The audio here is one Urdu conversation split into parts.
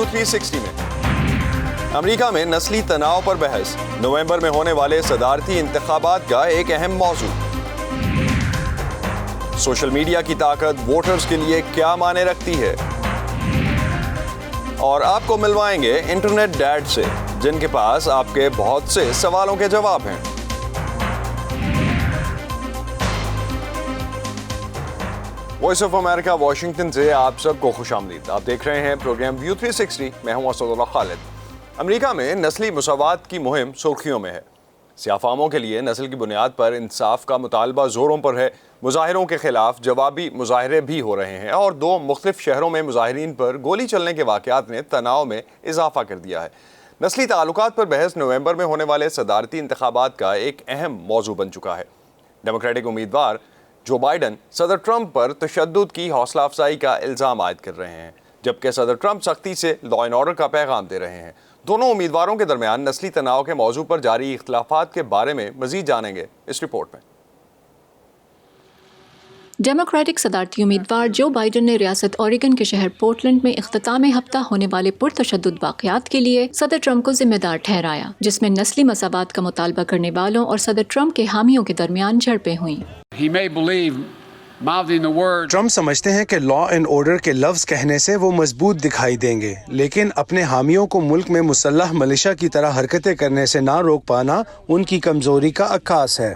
ویو 360 میں امریکہ میں نسلی تناؤ پر بحث، نومبر میں ہونے والے صدارتی انتخابات کا ایک اہم موضوع۔ سوشل میڈیا کی طاقت ووٹرز کے لیے کیا معنی رکھتی ہے، اور آپ کو ملوائیں گے انٹرنیٹ ڈیڈ سے جن کے پاس آپ کے بہت سے سوالوں کے جواب ہیں۔ وائس آف امریکہ واشنگٹن سے آپ سب کو خوش آمدید۔ آپ دیکھ رہے ہیں پروگرام ویو 360، میں ہوں اسد اللہ خالد۔ امریکہ میں نسلی مساوات کی مہم سرخیوں میں ہے۔ سیاہ فاموں کے لیے نسل کی بنیاد پر انصاف کا مطالبہ زوروں پر ہے۔ مظاہروں کے خلاف جوابی مظاہرے بھی ہو رہے ہیں، اور 2 مختلف شہروں میں مظاہرین پر گولی چلنے کے واقعات نے تناؤ میں اضافہ کر دیا ہے۔ نسلی تعلقات پر بحث نومبر میں ہونے والے صدارتی انتخابات کا ایک اہم موضوع بن چکا ہے۔ ڈیموکریٹک امیدوار جو بائیڈن صدر ٹرمپ پر تشدد کی حوصلہ افزائی کا الزام عائد کر رہے ہیں، جبکہ صدر ٹرمپ سختی سے لا اینڈ آرڈر کا پیغام دے رہے ہیں۔ دونوں امیدواروں کے درمیان نسلی تناؤ کے موضوع پر جاری اختلافات کے بارے میں مزید جانیں گے اس رپورٹ میں۔ ڈیموکریٹک صدارتی امیدوار جو بائیڈن نے ریاست اوریگن کے شہر پورٹلینڈ میں اختتام ہفتہ ہونے والے پرتشدد واقعات کے لیے صدر ٹرمپ کو ذمہ دار ٹھہرایا، جس میں نسلی مساوات کا مطالبہ کرنے والوں اور صدر ٹرمپ کے حامیوں کے درمیان جھڑپیں ہوئیں۔ ٹرمپ سمجھتے ہیں کہ لا اینڈ آرڈر کے لفظ کہنے سے وہ مضبوط دکھائی دیں گے، لیکن اپنے حامیوں کو ملک میں مسلح ملیشیا کی طرح حرکتیں کرنے سے نہ روک پانا ان کی کمزوری کا عکاس ہے۔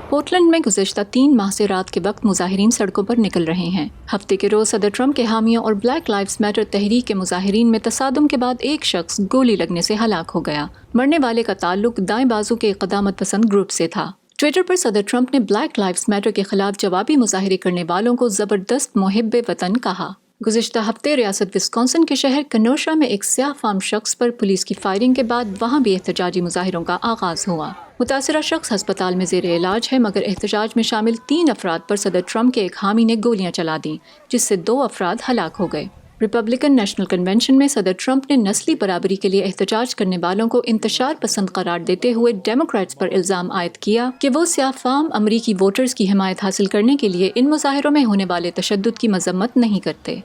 پورٹلینڈ میں گزشتہ 3 ماہ سے رات کے وقت مظاہرین سڑکوں پر نکل رہے ہیں۔ ہفتے کے روز صدر ٹرمپ کے حامیوں اور بلیک لائیوز میٹر تحریک کے مظاہرین میں تصادم کے بعد ایک شخص گولی لگنے سے ہلاک ہو گیا۔ مرنے والے کا تعلق دائیں بازو کے اقدامت پسند گروپ سے تھا۔ ٹویٹر پر صدر ٹرمپ نے بلیک لائیوز میٹر کے خلاف جوابی مظاہرے کرنے والوں کو زبردست محب وطن کہا۔ گزشتہ ہفتے ریاست وسکونسن کے شہر کنوشا میں ایک سیاہ فام شخص پر پولیس کی فائرنگ کے بعد وہاں بھی احتجاجی مظاہروں کا آغاز ہوا۔ متاثرہ شخص ہسپتال میں زیر علاج ہے، مگر احتجاج میں شامل 3 افراد پر صدر ٹرمپ کے ایک حامی نے گولیاں چلا دیں، جس سے 2 افراد ہلاک ہو گئے۔ ریپبلکن نیشنل کنونشن میں صدر ٹرمپ نے نسلی برابری کے لیے احتجاج کرنے والوں کو انتشار پسند قرار دیتے ہوئے ڈیموکریٹس پر الزام عائد کیا کہ وہ سیاہ فام امریکی ووٹرز کی حمایت حاصل کرنے کے لیے ان مظاہروں میں ہونے والے تشدد کی مذمت نہیں کرتے۔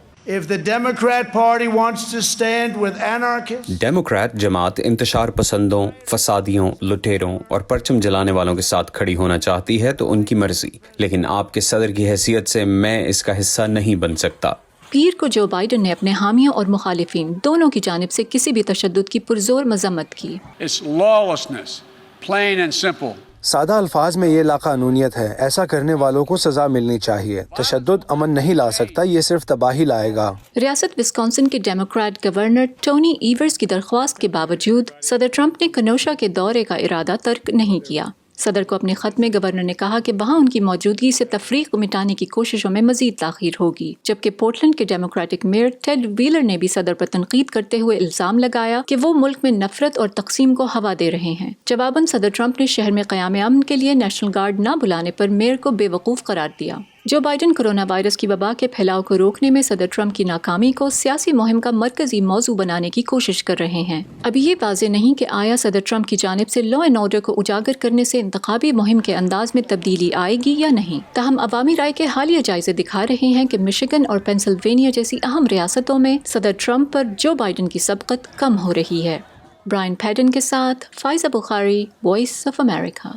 ڈیموکریٹ جماعت انتشار پسندوں، فسادیوں، لٹیروں اور پرچم جلانے والوں کے ساتھ کھڑی ہونا چاہتی ہے تو ان کی مرضی، لیکن آپ کے صدر کی حیثیت سے میں اس کا حصہ نہیں بن سکتا۔ پیر کو جو بائیڈن نے اپنے حامیوں اور مخالفین دونوں کی جانب سے کسی بھی تشدد کی پرزور مذمت کی۔ سادہ الفاظ میں یہ لاقانونیت ہے، ایسا کرنے والوں کو سزا ملنی چاہیے۔ تشدد امن نہیں لا سکتا، یہ صرف تباہی لائے گا۔ ریاست وسکونسن کے ڈیموکریٹ گورنر ٹونی ایورز کی درخواست کے باوجود صدر ٹرمپ نے کنوشا کے دورے کا ارادہ ترک نہیں کیا۔ صدر کو اپنے خط میں گورنر نے کہا کہ وہاں ان کی موجودگی سے تفریق مٹانے کی کوششوں میں مزید تاخیر ہوگی، جبکہ پورٹلینڈ کے ڈیموکریٹک میئر ٹیڈ ویلر نے بھی صدر پر تنقید کرتے ہوئے الزام لگایا کہ وہ ملک میں نفرت اور تقسیم کو ہوا دے رہے ہیں۔ جواباً صدر ٹرمپ نے شہر میں قیام امن کے لیے نیشنل گارڈ نہ بلانے پر میئر کو بے وقوف قرار دیا۔ جو بائیڈن کورونا وائرس کی وبا کے پھیلاؤ کو روکنے میں صدر ٹرمپ کی ناکامی کو سیاسی مہم کا مرکزی موضوع بنانے کی کوشش کر رہے ہیں۔ ابھی یہ واضح نہیں کہ آیا صدر ٹرمپ کی جانب سے لا اینڈ آرڈر کو اجاگر کرنے سے انتخابی مہم کے انداز میں تبدیلی آئے گی یا نہیں۔ تاہم عوامی رائے کے حالیہ جائزے دکھا رہے ہیں کہ مشیگن اور پینسلوینیا جیسی اہم ریاستوں میں صدر ٹرمپ پر جو بائیڈن کی سبقت کم ہو رہی ہے۔ برائن پیڈن کے ساتھ فائزہ بخاری، وائس آف امریکہ۔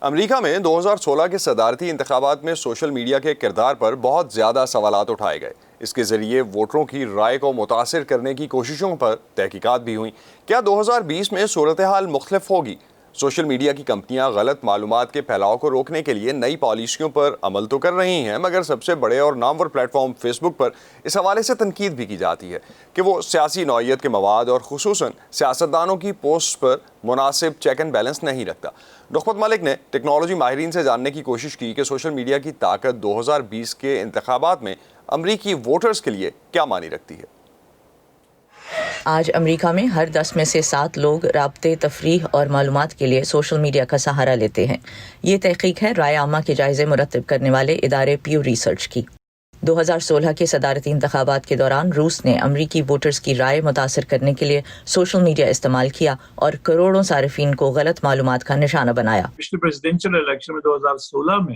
امریکہ میں 2016 کے صدارتی انتخابات میں سوشل میڈیا کے کردار پر بہت زیادہ سوالات اٹھائے گئے۔ اس کے ذریعے ووٹروں کی رائے کو متاثر کرنے کی کوششوں پر تحقیقات بھی ہوئیں۔ کیا 2020 میں صورتحال مختلف ہوگی؟ سوشل میڈیا کی کمپنیاں غلط معلومات کے پھیلاؤ کو روکنے کے لیے نئی پالیسیوں پر عمل تو کر رہی ہیں، مگر سب سے بڑے اور نامور پلیٹ فارم فیس بک پر اس حوالے سے تنقید بھی کی جاتی ہے کہ وہ سیاسی نوعیت کے مواد اور خصوصاً سیاستدانوں کی پوسٹ پر مناسب چیک اینڈ بیلنس نہیں رکھتا۔ نخبت ملک نے ٹیکنالوجی ماہرین سے جاننے کی کوشش کی کہ سوشل میڈیا کی طاقت 2020 کے انتخابات میں امریکی ووٹرز کے لیے کیا معنی رکھتی ہے۔ آج امریکہ میں ہر 10 میں سے 7 لوگ رابطے، تفریح اور معلومات کے لیے سوشل میڈیا کا سہارا لیتے ہیں۔ یہ تحقیق ہے رائے عامہ کے جائزے مرتب کرنے والے ادارے پیو ریسرچ کی۔ 2016 کے صدارتی انتخابات کے دوران روس نے امریکی ووٹرز کی رائے متاثر کرنے کے لیے سوشل میڈیا استعمال کیا اور کروڑوں صارفین کو غلط معلومات کا نشانہ بنایا۔ پچھلے پریزیڈنشل الیکشن میں 2016 میں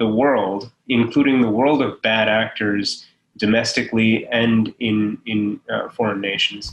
The world, including the world of bad actors domestically and in foreign nations.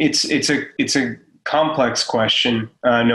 It's a complex question, no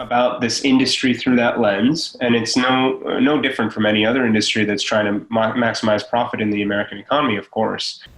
About this industry through that lens, and it's no different from any other industry that's trying to maximize profit in the American economy, of course.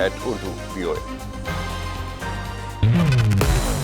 @urduvoa।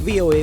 VOA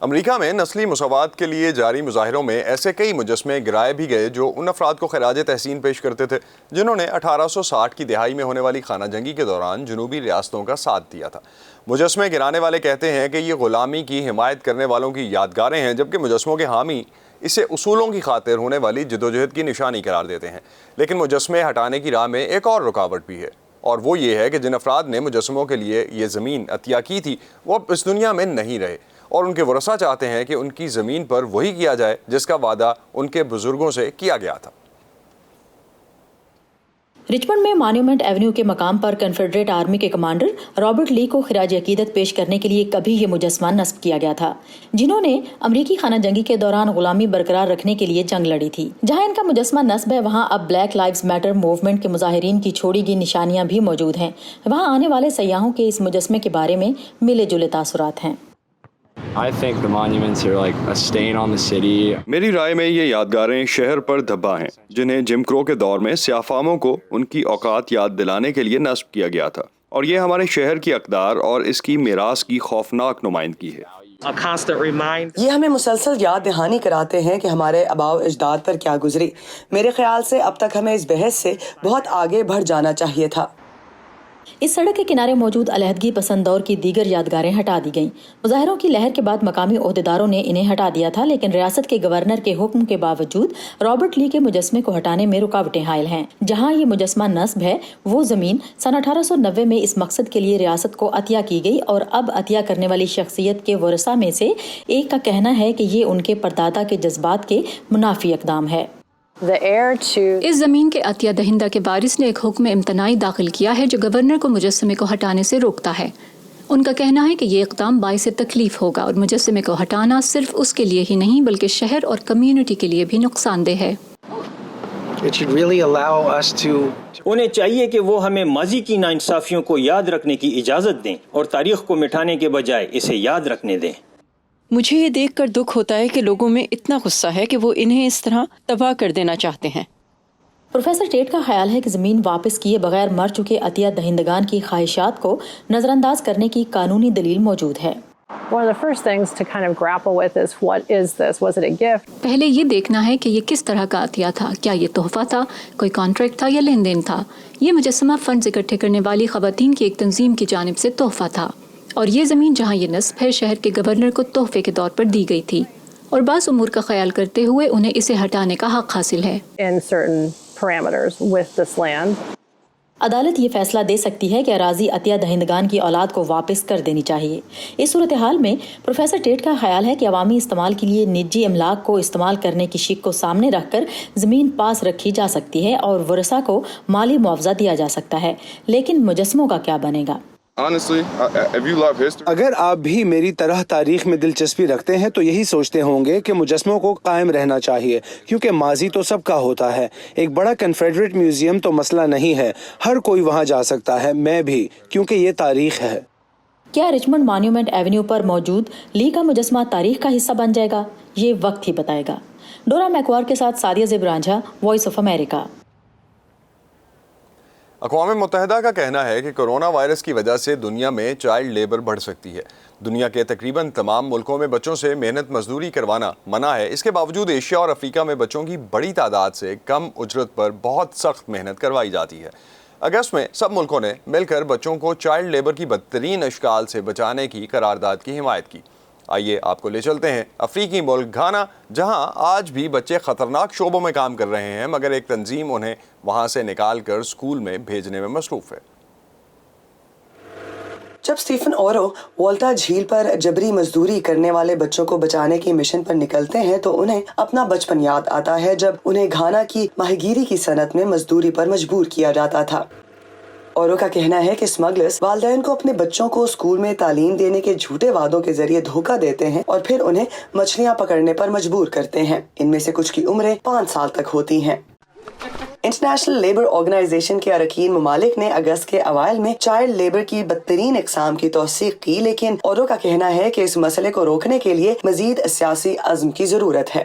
امریکہ میں نسلی مساوات کے لیے جاری مظاہروں میں ایسے کئی مجسمے گرائے بھی گئے جو ان افراد کو خراج تحسین پیش کرتے تھے جنہوں نے 1860 کی دہائی میں ہونے والی خانہ جنگی کے دوران جنوبی ریاستوں کا ساتھ دیا تھا۔ مجسمے گرانے والے کہتے ہیں کہ یہ غلامی کی حمایت کرنے والوں کی یادگاریں ہیں، جبکہ مجسموں کے حامی اسے اصولوں کی خاطر ہونے والی جدوجہد کی نشانی قرار دیتے ہیں۔ لیکن مجسمے ہٹانے کی راہ میں ایک اور رکاوٹ بھی ہے، اور وہ یہ ہے کہ جن افراد نے مجسموں کے لیے یہ زمین عطیہ کی تھی وہ اب اس دنیا میں نہیں رہے، اور ان کے ورثہ چاہتے ہیں کہ ان کی زمین پر وہی کیا جائے جس کا وعدہ ان کے بزرگوں سے کیا گیا تھا۔ رچمنڈ میں مانیومنٹ ایونیو کے مقام پر کنفیڈریٹ آرمی کے کمانڈر رابرٹ لی کو خراج عقیدت پیش کرنے کے لیے کبھی یہ مجسمہ نصب کیا گیا تھا، جنہوں نے امریکی خانہ جنگی کے دوران غلامی برقرار رکھنے کے لیے جنگ لڑی تھی۔ جہاں ان کا مجسمہ نصب ہے، وہاں اب بلیک لائیوز میٹر موومنٹ کے مظاہرین کی چھوڑی گئی نشانیاں بھی موجود ہیں۔ وہاں آنے والے سیاحوں کے اس مجسمے کے بارے میں ملے جلے تاثرات ہیں۔ I think the monuments are like a stain on the city. میری رائے میں یہ یادگاریں شہر پر دھبا ہیں، جنہیں جم کرو کے دور میں سیاہ فاموں کو ان کی اوقات یاد دلانے کے لیے نصب کیا گیا تھا، اور یہ ہمارے شہر کی اقدار اور اس کی میراث کی خوفناک نمائندگی ہے۔ یہ ہمیں مسلسل یاد دہانی کراتے ہیں کہ ہمارے آباء و اجداد پر کیا گزری۔ میرے خیال سے اب تک ہمیں اس بحث سے بہت آگے بڑھ جانا چاہیے تھا۔ اس سڑک کے کنارے موجود علیحدگی پسند دور کی دیگر یادگاریں ہٹا دی گئیں۔ مظاہروں کی لہر کے بعد مقامی عہدیداروں نے انہیں ہٹا دیا تھا، لیکن ریاست کے گورنر کے حکم کے باوجود رابرٹ لی کے مجسمے کو ہٹانے میں رکاوٹیں حائل ہیں۔ جہاں یہ مجسمہ نصب ہے، وہ زمین سن 1890 میں اس مقصد کے لیے ریاست کو عطیہ کی گئی، اور اب عطیہ کرنے والی شخصیت کے ورثاء میں سے ایک کا کہنا ہے کہ یہ ان کے پردادا کے جذبات کے منافی اقدام ہے۔ اس زمین کے عطیہ دہندہ کے وارث نے ایک حکم امتناعی داخل کیا ہے جو گورنر کو مجسمے کو ہٹانے سے روکتا ہے۔ ان کا کہنا ہے کہ یہ اقدام باعث تکلیف ہوگا، اور مجسمے کو ہٹانا صرف اس کے لیے ہی نہیں بلکہ شہر اور کمیونٹی کے لیے بھی نقصان دہ ہے۔ انہیں چاہیے کہ وہ ہمیں ماضی کی ناانصافیوں کو یاد رکھنے کی اجازت دیں اور تاریخ کو مٹانے کے بجائے اسے یاد رکھنے دیں۔ مجھے یہ دیکھ کر دکھ ہوتا ہے کہ لوگوں میں اتنا غصہ ہے کہ وہ انہیں اس طرح تباہ کر دینا چاہتے ہیں۔ پروفیسر ٹیٹ کا خیال ہے کہ زمین واپس کیے بغیر مر چکے عطیہ دہندگان کی خواہشات کو نظر انداز کرنے کی قانونی دلیل موجود ہے۔ پہلے یہ دیکھنا ہے کہ یہ کس طرح کا عطیہ تھا، کیا یہ تحفہ تھا، کوئی کانٹریکٹ تھا یا لین دین تھا۔ یہ مجسمہ فنڈز اکٹھے کرنے والی خواتین کی ایک تنظیم کی جانب سے تحفہ تھا، اور یہ زمین جہاں یہ نصب ہے شہر کے گورنر کو تحفے کے طور پر دی گئی تھی، اور بعض امور کا خیال کرتے ہوئے انہیں اسے ہٹانے کا حق حاصل ہے۔ عدالت یہ فیصلہ دے سکتی ہے کہ اراضی عطیہ دہندگان کی اولاد کو واپس کر دینی چاہیے۔ اس صورتحال میں پروفیسر ٹیٹ کا خیال ہے کہ عوامی استعمال کے لیے نجی املاک کو استعمال کرنے کی شک کو سامنے رکھ کر زمین پاس رکھی جا سکتی ہے اور ورثاء کو مالی معاوضہ دیا جا سکتا ہے، لیکن مجسموں کا کیا بنے گا؟ اگر آپ بھی میری طرح تاریخ میں دلچسپی رکھتے ہیں تو یہی سوچتے ہوں گے کہ مجسموں کو قائم رہنا چاہیے، کیونکہ ماضی تو سب کا ہوتا ہے۔ ایک بڑا کنفیڈریٹ میوزیم تو مسئلہ نہیں ہے، ہر کوئی وہاں جا سکتا ہے، میں بھی، کیونکہ یہ تاریخ ہے۔ کیا رچمنڈ مانیومنٹ ایونیو پر موجود لی کا مجسمہ تاریخ کا حصہ بن جائے گا؟ یہ وقت ہی بتائے گا۔ ڈورا میکوار کے ساتھ سادیہ زیب رانجھا، وائس آف امریکہ۔ اقوام متحدہ کا کہنا ہے کہ کرونا وائرس کی وجہ سے دنیا میں چائلڈ لیبر بڑھ سکتی ہے۔ دنیا کے تقریباً تمام ملکوں میں بچوں سے محنت مزدوری کروانا منع ہے۔ اس کے باوجود ایشیا اور افریقہ میں بچوں کی بڑی تعداد سے کم اجرت پر بہت سخت محنت کروائی جاتی ہے۔ اگست میں سب ملکوں نے مل کر بچوں کو چائلڈ لیبر کی بدترین اشکال سے بچانے کی قرارداد کی حمایت کی۔ آئیے آپ کو لے چلتے ہیں افریقی ملک گھانا، جہاں آج بھی بچے خطرناک شعبوں میں کام کر رہے ہیں، مگر ایک تنظیم انہیں وہاں سے نکال کر اسکول میں بھیجنے میں مصروف ہے۔ جب اسٹیفن اورو والٹا جھیل پر جبری مزدوری کرنے والے بچوں کو بچانے کی مشن پر نکلتے ہیں تو انہیں اپنا بچپن یاد آتا ہے جب انہیں گھانا کی ماہی گیری کی صنعت میں مزدوری پر مجبور کیا جاتا تھا۔ اورو کا کہنا ہے کہ اسمگلرز والدین کو اپنے بچوں کو اسکول میں تعلیم دینے کے جھوٹے وعدوں کے ذریعے دھوکہ دیتے ہیں اور پھر انہیں مچھلیاں پکڑنے پر مجبور کرتے ہیں۔ ان میں سے کچھ کی عمریں 5 سال تک ہوتی ہیں۔ انٹرنیشنل لیبر آرگنائزیشن کے اراکین ممالک نے اگست کے اوائل میں چائلڈ لیبر کی بدترین اقسام کی توثیق کی، لیکن اورو کا کہنا ہے کہ اس مسئلے کو روکنے کے لیے مزید سیاسی عزم کی ضرورت ہے۔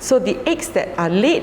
So the eggs that are laid,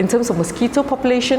in terms of mosquito population,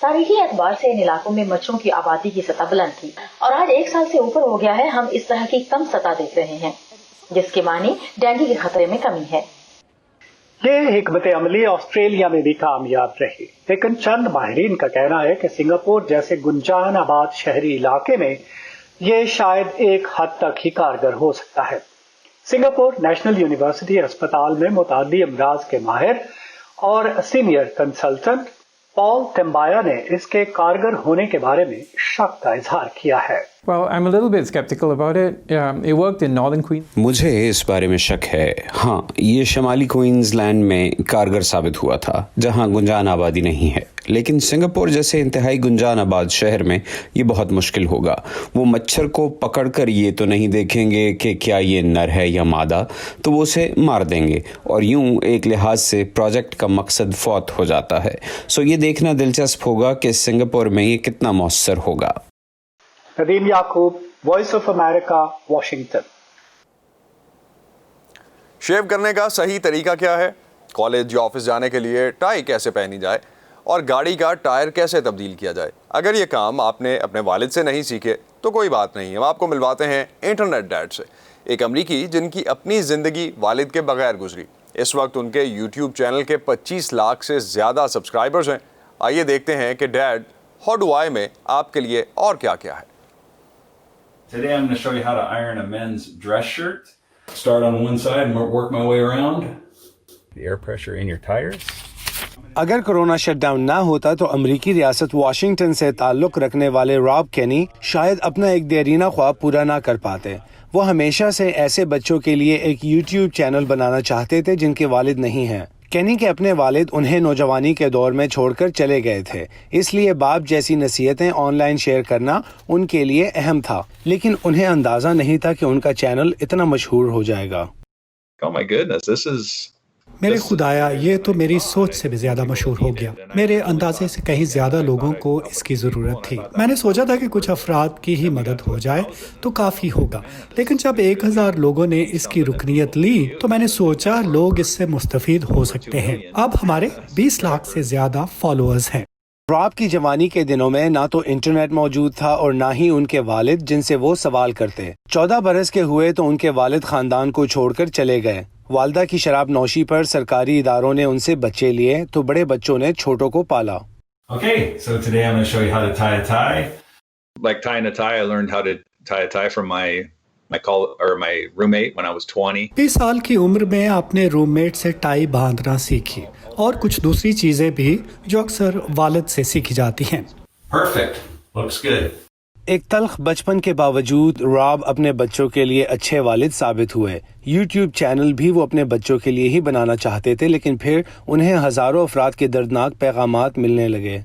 تاریخی اعتبار سے ان علاقوں میں مچھروں کی آبادی کی سطح بلند تھی اور آج 1 سال سے اوپر ہو گیا ہے ہم اس طرح کی کم سطح دیکھ رہے ہیں، جس کے معنی ڈینگی کے خطرے میں کمی ہے۔ یہ حکمت عملی آسٹریلیا میں بھی کامیاب رہی، لیکن چند ماہرین کا کہنا ہے کہ سنگاپور جیسے گنجان آباد شہری علاقے میں یہ شاید ایک حد تک ہی کارگر ہو سکتا ہے۔ سنگاپور نیشنل یونیورسٹی اسپتال میں متعدی امراض کے ماہر اور سینئر کنسلٹنٹ پال ٹمبایا نے اس کے کارگر ہونے کے بارے میں شک کا اظہار کیا ہے۔ Well, I'm a little bit skeptical about it. It worked in Northern Queensland. مجھے اس بارے میں شک ہے۔ ہاں، یہ شمالی کوئنز لینڈ میں کارگر ثابت ہوا تھا جہاں گنجان آبادی نہیں ہے، لیکن سنگاپور جیسے انتہائی گنجان آباد شہر میں یہ بہت مشکل ہوگا۔ وہ مچھر کو پکڑ کر یہ تو نہیں دیکھیں گے کہ کیا یہ نر ہے یا مادہ، تو وہ اسے مار دیں گے، اور یوں ایک لحاظ سے پروجیکٹ کا مقصد فوت ہو جاتا ہے۔ سو یہ دیکھنا دلچسپ ہوگا کہ سنگاپور میں یہ کتنا مؤثر ہوگا۔ Nadeem Yaqoob, voice of America, Washington. Shave کرنے کا صحیح طریقہ کیا ہے؟ کالج یا آفس جانے کے لیے ٹائی کیسے پہنی جائے؟ اور گاڑی کا ٹائر کیسے تبدیل کیا جائے؟ اگر یہ کام آپ نے اپنے والد سے نہیں سیکھے تو کوئی بات نہیں، ہم آپ کو ملواتے ہیں انٹرنیٹ ڈیڈ سے، ایک امریکی جن کی اپنی زندگی والد کے بغیر گزری۔ اس وقت ان کے یوٹیوب چینل کے 25 لاکھ سے زیادہ سبسکرائبرز ہیں۔ آئیے دیکھتے ہیں کہ ڈیڈ ہاؤ ڈو آئی میں آپ کے لیے اور کیا کیا ہے۔ Today I'm going to show you how to iron a men's dress shirt. Start on one side and work my way around. The air pressure in your tires. اگر کورونا شٹ ڈاؤن نہ ہوتا تو امریکی ریاست واشنگٹن سے تعلق رکھنے والے راب کینی شاید اپنا ایک دیرینہ خواب پورا نہ کر پاتے۔ وہ ہمیشہ سے ایسے بچوں کے لیے ایک یوٹیوب چینل بنانا چاہتے تھے جن کے والد نہیں ہیں۔ کینی کے اپنے والد انہیں نوجوانی کے دور میں چھوڑ کر چلے گئے تھے، اس لیے باپ جیسی نصیحتیں آن لائن شیئر کرنا ان کے لیے اہم تھا، لیکن انہیں اندازہ نہیں تھا کہ ان کا چینل اتنا مشہور ہو جائے گا۔ Oh my goodness, this is میرے خدایا، یہ تو میری سوچ سے بھی زیادہ مشہور ہو گیا۔ میرے اندازے سے کہیں زیادہ لوگوں کو اس کی ضرورت تھی۔ میں نے سوچا تھا کہ کچھ افراد کی ہی مدد ہو جائے تو کافی ہوگا، لیکن جب 1000 لوگوں نے اس کی رکنیت لی تو میں نے سوچا لوگ اس سے مستفید ہو سکتے ہیں۔ اب ہمارے 20 لاکھ سے زیادہ فالوورز ہیں۔ راب کی جوانی کے دنوں میں نہ تو انٹرنیٹ موجود تھا اور نہ ہی ان کے والد جن سے وہ سوال کرتے۔ 14 برس کے ہوئے تو ان کے والد خاندان کو چھوڑ کر چلے گئے۔ والدہ کی شراب نوشی پر سرکاری اداروں نے ان سے بچے لیے تو بڑے بچوں نے چھوٹوں کو پالا۔ Okay, so today I'm going to show you how to tie a tie. Like tying a tie, I learned how to tie a tie from my roommate when I was 20. 20 سال کی عمر میں اپنے روم میٹ سے ٹائی باندھنا سیکھی اور کچھ دوسری چیزیں بھی جو اکثر والد سے سیکھی جاتی ہیں۔ Perfect. Looks good. ایک تلخ بچپن کے باوجود راب اپنے بچوں کے لیے اچھے والد ثابت ہوئے۔ یوٹیوب چینل بھی وہ اپنے بچوں کے لیے ہی بنانا چاہتے تھے، لیکن پھر انہیں ہزاروں افراد کے دردناک پیغامات ملنے لگے۔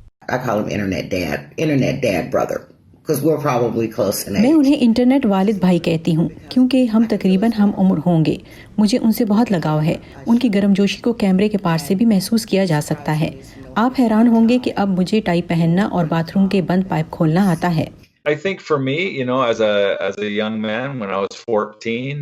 میں انہیں انٹرنیٹ والد بھائی کہتی ہوں کیونکہ ہم تقریباً ہم عمر ہوں گے۔ مجھے ان سے بہت لگاؤ ہے۔ ان کی گرم جوشی کو کیمرے کے پار سے بھی محسوس کیا جا سکتا ہے۔ آپ حیران ہوں گے کہ اب مجھے ٹائی پہننا اور باتھ روم کے بند پائپ کھولنا آتا ہے۔ I think for me, as a young man when I was 14,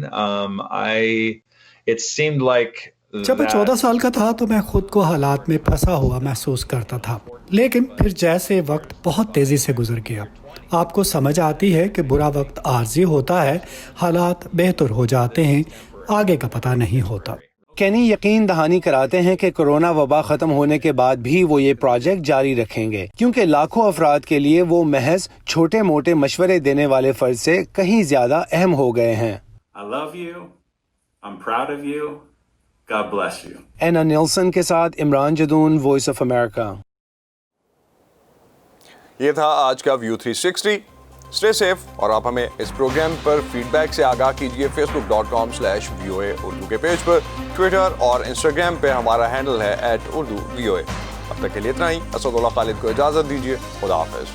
it seemed like جب میں 14 سال کا تھا تو میں خود کو حالات میں پھنسا ہوا محسوس کرتا تھا، لیکن پھر جیسے وقت بہت تیزی سے گزر گیا، آپ کو سمجھ آتی ہے کہ برا وقت عارضی ہوتا ہے، حالات بہتر ہو جاتے ہیں، آگے کا پتہ نہیں ہوتا۔ کینی یقین دہانی کراتے ہیں کہ کورونا وبا ختم ہونے کے بعد بھی وہ یہ پروجیکٹ جاری رکھیں گے، کیونکہ لاکھوں افراد کے لیے وہ محض چھوٹے موٹے مشورے دینے والے فرد سے کہیں زیادہ اہم ہو گئے ہیں۔ I love you. I'm proud of you. God bless you. اینا نیلسن کے ساتھ Imran Jadoon, Voice of America. یہ تھا آج کا ویو 360۔ اسٹے سیف، اور آپ ہمیں اس پروگرام پر فیڈ بیک سے آگاہ کیجیے facebook.com/VOA اردو کے پیج پر، ٹویٹر اور انسٹاگرام پہ ہمارا ہینڈل ہے @urduvoa۔ اب تک کے لیے اتنا ہی۔ اسد اللہ خالد کو اجازت دیجیے، خدا حافظ۔